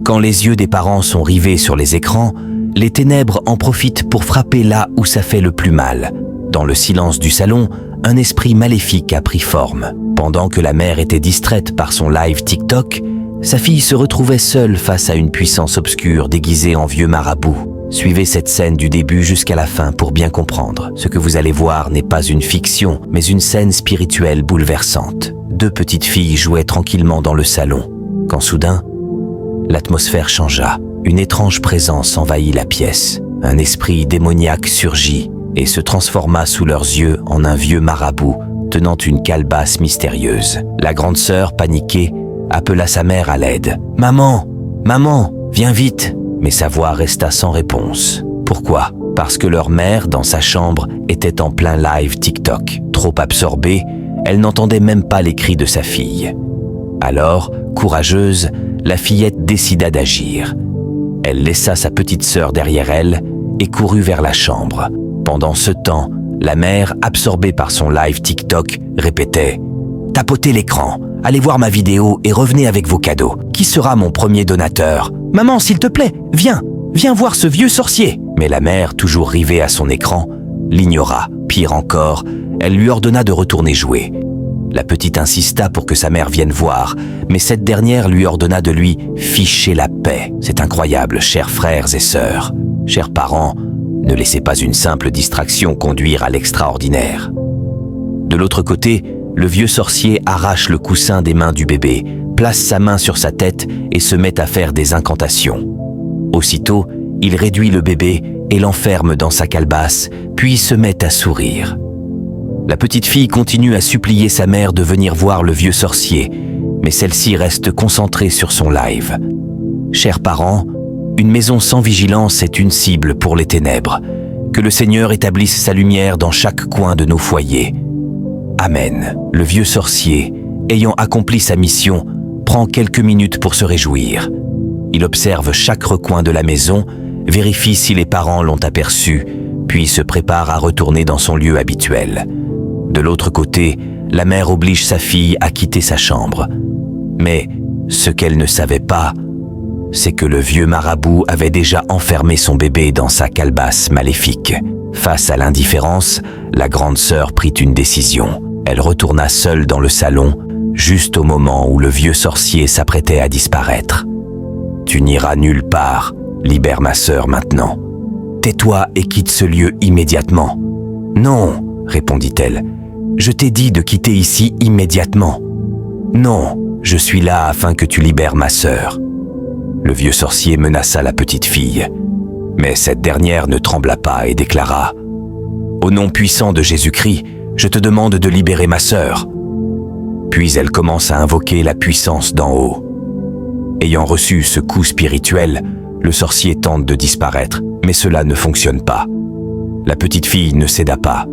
Quand les yeux des parents sont rivés sur les écrans, les ténèbres en profitent pour frapper là où ça fait le plus mal. Dans le silence du salon, un esprit maléfique a pris forme. Pendant que la mère était distraite par son live TikTok, sa fille se retrouvait seule face à une puissance obscure déguisée en vieux marabout. Suivez cette scène du début jusqu'à la fin pour bien comprendre. Ce que vous allez voir n'est pas une fiction, mais une scène spirituelle bouleversante. 2 petites filles jouaient tranquillement dans le salon, quand soudain, l'atmosphère changea. Une étrange présence envahit la pièce. Un esprit démoniaque surgit et se transforma sous leurs yeux en un vieux marabout tenant une calebasse mystérieuse. La grande sœur, paniquée, appela sa mère à l'aide. « Maman, maman, viens vite !» Mais sa voix resta sans réponse. Pourquoi ? Parce que leur mère, dans sa chambre, était en plein live TikTok. Trop absorbée, elle n'entendait même pas les cris de sa fille. Alors, courageuse, la fillette décida d'agir. Elle laissa sa petite sœur derrière elle et courut vers la chambre. Pendant ce temps, la mère, absorbée par son live TikTok, répétait « Tapotez l'écran, allez voir ma vidéo et revenez avec vos cadeaux. Qui sera mon premier donateur ? Maman, s'il te plaît, viens voir ce vieux sorcier !» Mais la mère, toujours rivée à son écran, l'ignora. Pire encore, elle lui ordonna de retourner jouer. La petite insista pour que sa mère vienne voir, mais cette dernière lui ordonna de lui ficher la paix. C'est incroyable, chers frères et sœurs. Chers parents, ne laissez pas une simple distraction conduire à l'extraordinaire. De l'autre côté, le vieux sorcier arrache le coussin des mains du bébé, place sa main sur sa tête et se met à faire des incantations. Aussitôt, il réduit le bébé et l'enferme dans sa calebasse, puis se met à sourire. La petite fille continue à supplier sa mère de venir voir le vieux sorcier, mais celle-ci reste concentrée sur son live. Chers parents, une maison sans vigilance est une cible pour les ténèbres. Que le Seigneur établisse sa lumière dans chaque coin de nos foyers. Amen. Le vieux sorcier, ayant accompli sa mission, prend quelques minutes pour se réjouir. Il observe chaque recoin de la maison, vérifie si les parents l'ont aperçu, puis se prépare à retourner dans son lieu habituel. De l'autre côté, la mère oblige sa fille à quitter sa chambre. Mais ce qu'elle ne savait pas, c'est que le vieux marabout avait déjà enfermé son bébé dans sa calebasse maléfique. Face à l'indifférence, la grande sœur prit une décision. Elle retourna seule dans le salon, juste au moment où le vieux sorcier s'apprêtait à disparaître. « Tu n'iras nulle part, libère ma sœur maintenant. Tais-toi et quitte ce lieu immédiatement. »« Non, » répondit-elle, « je t'ai dit de quitter ici immédiatement. »« Non, je suis là afin que tu libères ma sœur. » Le vieux sorcier menaça la petite fille, mais cette dernière ne trembla pas et déclara « Au nom puissant de Jésus-Christ, je te demande de libérer ma sœur. » Puis elle commence à invoquer la puissance d'en haut. Ayant reçu ce coup spirituel, le sorcier tente de disparaître, mais cela ne fonctionne pas. La petite fille ne céda pas.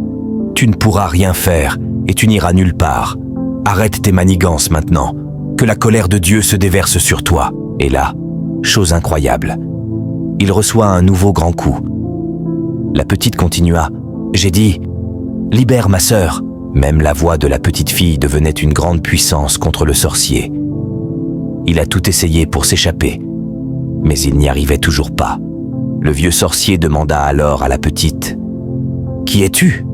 « Tu ne pourras rien faire et tu n'iras nulle part. Arrête tes manigances maintenant, que la colère de Dieu se déverse sur toi. » Et là, chose incroyable, il reçoit un nouveau grand coup. La petite continua. « J'ai dit, libère ma sœur. » Même la voix de la petite fille devenait une grande puissance contre le sorcier. Il a tout essayé pour s'échapper, mais il n'y arrivait toujours pas. Le vieux sorcier demanda alors à la petite « Qui es-tu ?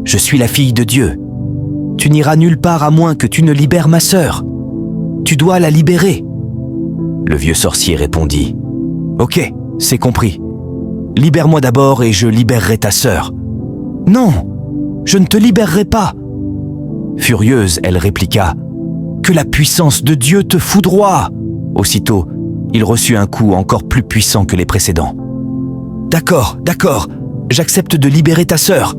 Je suis la fille de Dieu. Tu n'iras nulle part à moins que tu ne libères ma sœur. Tu dois la libérer. » Le vieux sorcier répondit « Ok, c'est compris. Libère-moi d'abord et je libérerai ta sœur. »« Non, je ne te libérerai pas. » Furieuse, elle répliqua « Que la puissance de Dieu te foudroie !» Aussitôt, il reçut un coup encore plus puissant que les précédents. « D'accord, j'accepte de libérer ta sœur. »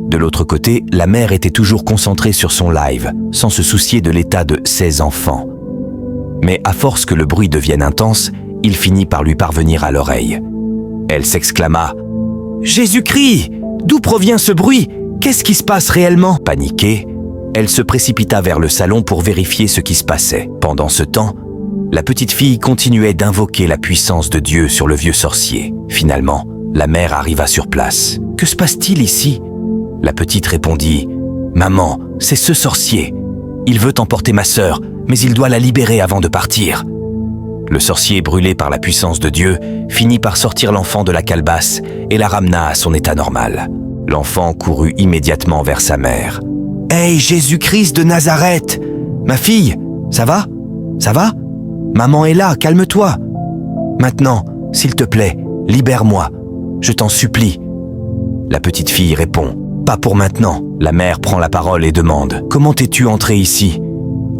De l'autre côté, la mère était toujours concentrée sur son live, sans se soucier de l'état de ses enfants. Mais à force que le bruit devienne intense, il finit par lui parvenir à l'oreille. Elle s'exclama « Jésus-Christ, d'où provient ce bruit ? Qu'est-ce qui se passe réellement ?» Paniquée, elle se précipita vers le salon pour vérifier ce qui se passait. Pendant ce temps, la petite fille continuait d'invoquer la puissance de Dieu sur le vieux sorcier. Finalement, la mère arriva sur place. « Que se passe-t-il ici ?» La petite répondit « Maman, c'est ce sorcier. Il veut emporter ma sœur, mais il doit la libérer avant de partir. » Le sorcier, brûlé par la puissance de Dieu, finit par sortir l'enfant de la calebasse et la ramena à son état normal. L'enfant courut immédiatement vers sa mère. « Hey, Jésus-Christ de Nazareth! Ma fille, ça va? Ça va? Maman est là, calme-toi! Maintenant, s'il te plaît, libère-moi, je t'en supplie. » La petite fille répond. « Pas pour maintenant. » La mère prend la parole et demande. « Comment es-tu entrée ici?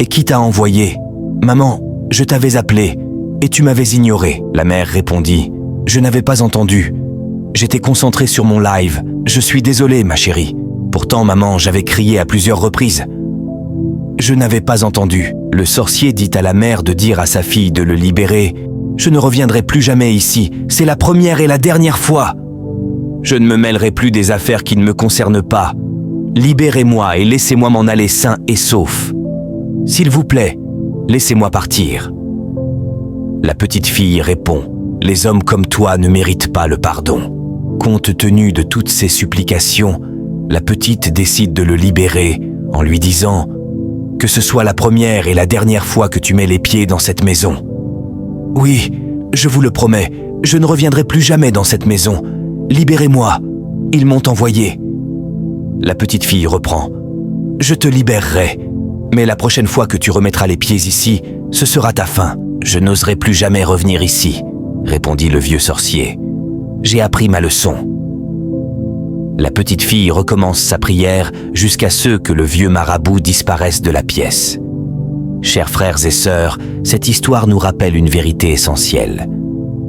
Et qui t'a envoyé? »« Maman, je t'avais appelé et tu m'avais ignoré. » La mère répondit. « Je n'avais pas entendu. J'étais concentrée sur mon live. Je suis désolée, ma chérie. Pourtant, maman, j'avais crié à plusieurs reprises. Je n'avais pas entendu. » Le sorcier dit à la mère de dire à sa fille de le libérer. « Je ne reviendrai plus jamais ici. C'est la première et la dernière fois. Je ne me mêlerai plus des affaires qui ne me concernent pas. Libérez-moi et laissez-moi m'en aller sain et sauf. S'il vous plaît, laissez-moi partir. » La petite fille répond. « Les hommes comme toi ne méritent pas le pardon. » Compte tenu de toutes ces supplications, la petite décide de le libérer en lui disant « Que ce soit la première et la dernière fois que tu mets les pieds dans cette maison. Oui, je vous le promets, je ne reviendrai plus jamais dans cette maison. Libérez-moi, ils m'ont envoyé. » La petite fille reprend. « Je te libérerai, mais la prochaine fois que tu remettras les pieds ici, ce sera ta fin. »« Je n'oserai plus jamais revenir ici, » répondit le vieux sorcier. « J'ai appris ma leçon. » La petite fille recommence sa prière jusqu'à ce que le vieux marabout disparaisse de la pièce. Chers frères et sœurs, cette histoire nous rappelle une vérité essentielle.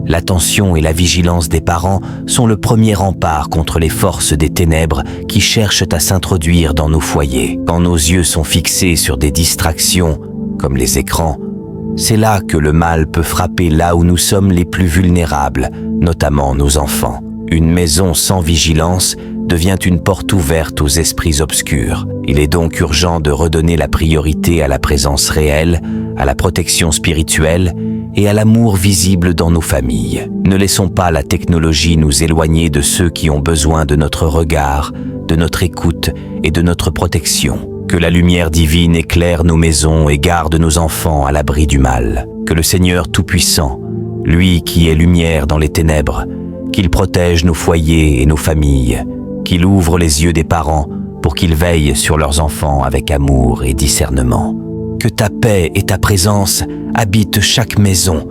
L'attention et la vigilance des parents sont le premier rempart contre les forces des ténèbres qui cherchent à s'introduire dans nos foyers. Quand nos yeux sont fixés sur des distractions, comme les écrans, c'est là que le mal peut frapper là où nous sommes les plus vulnérables, notamment nos enfants. Une maison sans vigilance devient une porte ouverte aux esprits obscurs. Il est donc urgent de redonner la priorité à la présence réelle, à la protection spirituelle et à l'amour visible dans nos familles. Ne laissons pas la technologie nous éloigner de ceux qui ont besoin de notre regard, de notre écoute et de notre protection. Que la lumière divine éclaire nos maisons et garde nos enfants à l'abri du mal. Que le Seigneur Tout-Puissant, lui qui est lumière dans les ténèbres, qu'il protège nos foyers et nos familles, qu'il ouvre les yeux des parents pour qu'ils veillent sur leurs enfants avec amour et discernement. Que ta paix et ta présence habitent chaque maison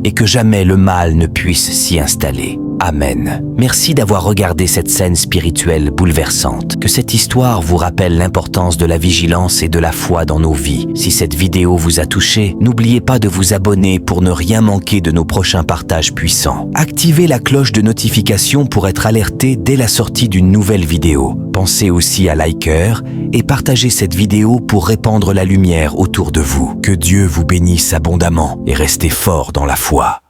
et que jamais le mal ne puisse s'y installer. Amen. Merci d'avoir regardé cette scène spirituelle bouleversante. Que cette histoire vous rappelle l'importance de la vigilance et de la foi dans nos vies. Si cette vidéo vous a touché, n'oubliez pas de vous abonner pour ne rien manquer de nos prochains partages puissants. Activez la cloche de notification pour être alerté dès la sortie d'une nouvelle vidéo. Pensez aussi à liker et partagez cette vidéo pour répandre la lumière autour de vous. Que Dieu vous bénisse abondamment et restez fort dans la foi.